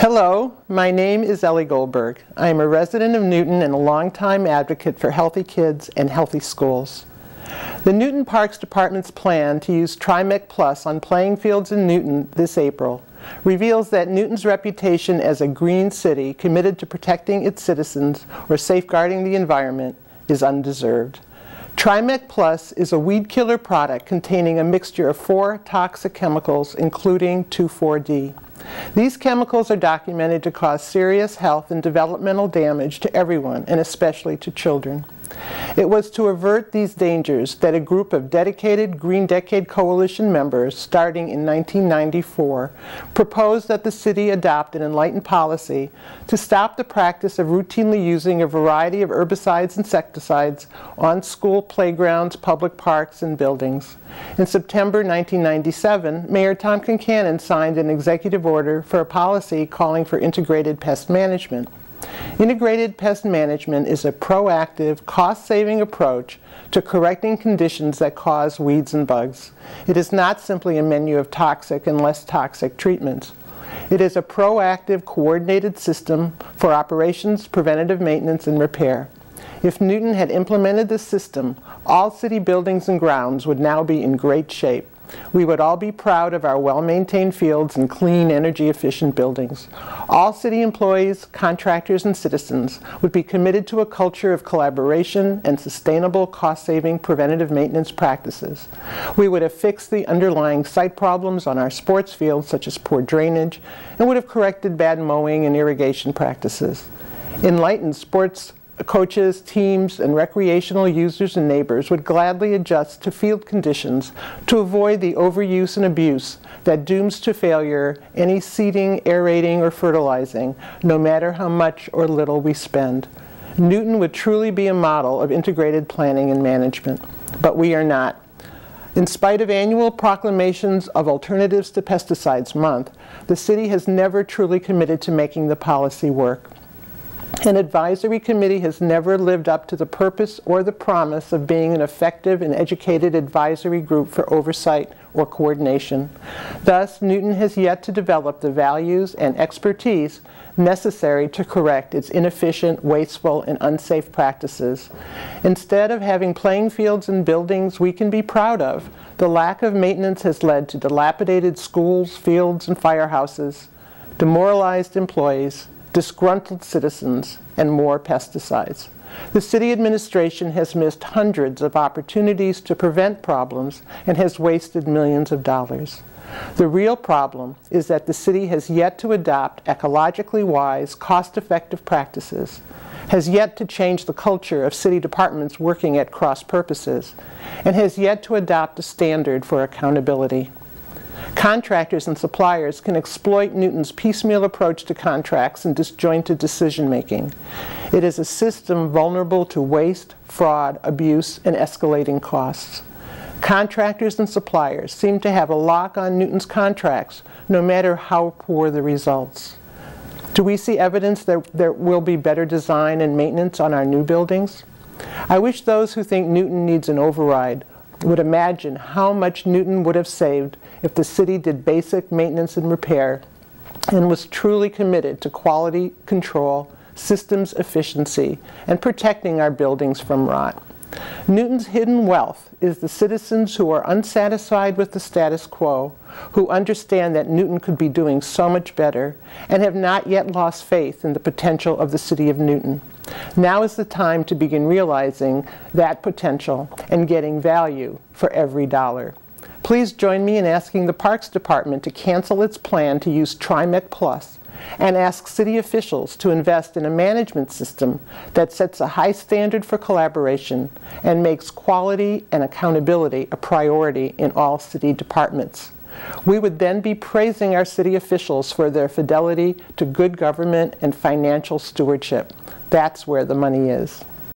Hello, my name is Ellie Goldberg. I am a resident of Newton and a longtime advocate for healthy kids and healthy schools. The Newton Parks Department's plan to use Trimec Plus on playing fields in Newton this April reveals that Newton's reputation as a green city committed to protecting its citizens or safeguarding the environment is undeserved. Trimec Plus is a weed killer product containing a mixture of 4 toxic chemicals, including 2,4-D. These chemicals are documented to cause serious health and developmental damage to everyone, and especially to children. It was to avert these dangers that a group of dedicated Green Decade Coalition members, starting in 1994, proposed that the city adopt an enlightened policy to stop the practice of routinely using a variety of herbicides and insecticides on school playgrounds, public parks, and buildings. In September 1997, Mayor Tom Concannon signed an executive order for a policy calling for integrated pest management. Integrated pest management is a proactive, cost-saving approach to correcting conditions that cause weeds and bugs. It is not simply a menu of toxic and less toxic treatments. It is a proactive, coordinated system for operations, preventative maintenance, and repair. If Newton had implemented this system, all city buildings and grounds would now be in great shape. We would all be proud of our well-maintained fields and clean, energy-efficient buildings. All city employees, contractors, and citizens would be committed to a culture of collaboration and sustainable, cost-saving preventative maintenance practices. We would have fixed the underlying site problems on our sports fields, such as poor drainage, and would have corrected bad mowing and irrigation practices. Enlightened sports coaches, teams, and recreational users and neighbors would gladly adjust to field conditions to avoid the overuse and abuse that dooms to failure any seeding, aerating, or fertilizing, no matter how much or little we spend. Newton would truly be a model of integrated planning and management, but we are not. In spite of annual proclamations of Alternatives to Pesticides Month, the city has never truly committed to making the policy work. An advisory committee has never lived up to the purpose or the promise of being an effective and educated advisory group for oversight or coordination. Thus, Newton has yet to develop the values and expertise necessary to correct its inefficient, wasteful, and unsafe practices. Instead of having playing fields and buildings we can be proud of, the lack of maintenance has led to dilapidated schools, fields, and firehouses, demoralized employees, disgruntled citizens, and more pesticides. The city administration has missed hundreds of opportunities to prevent problems and has wasted millions of dollars. The real problem is that the city has yet to adopt ecologically wise, cost-effective practices, has yet to change the culture of city departments working at cross purposes, and has yet to adopt a standard for accountability. Contractors and suppliers can exploit Newton's piecemeal approach to contracts and disjointed decision-making. It is a system vulnerable to waste, fraud, abuse, and escalating costs. Contractors and suppliers seem to have a lock on Newton's contracts, no matter how poor the results. Do we see evidence that there will be better design and maintenance on our new buildings? I wish those who think Newton needs an override would imagine how much Newton would have saved if the city did basic maintenance and repair and was truly committed to quality control, systems efficiency, and protecting our buildings from rot. Newton's hidden wealth is the citizens who are unsatisfied with the status quo, who understand that Newton could be doing so much better, and have not yet lost faith in the potential of the city of Newton. Now is the time to begin realizing that potential and getting value for every dollar. Please join me in asking the Parks Department to cancel its plan to use Trimec Plus and ask city officials to invest in a management system that sets a high standard for collaboration and makes quality and accountability a priority in all city departments. We would then be praising our city officials for their fidelity to good government and financial stewardship. That's where the money is.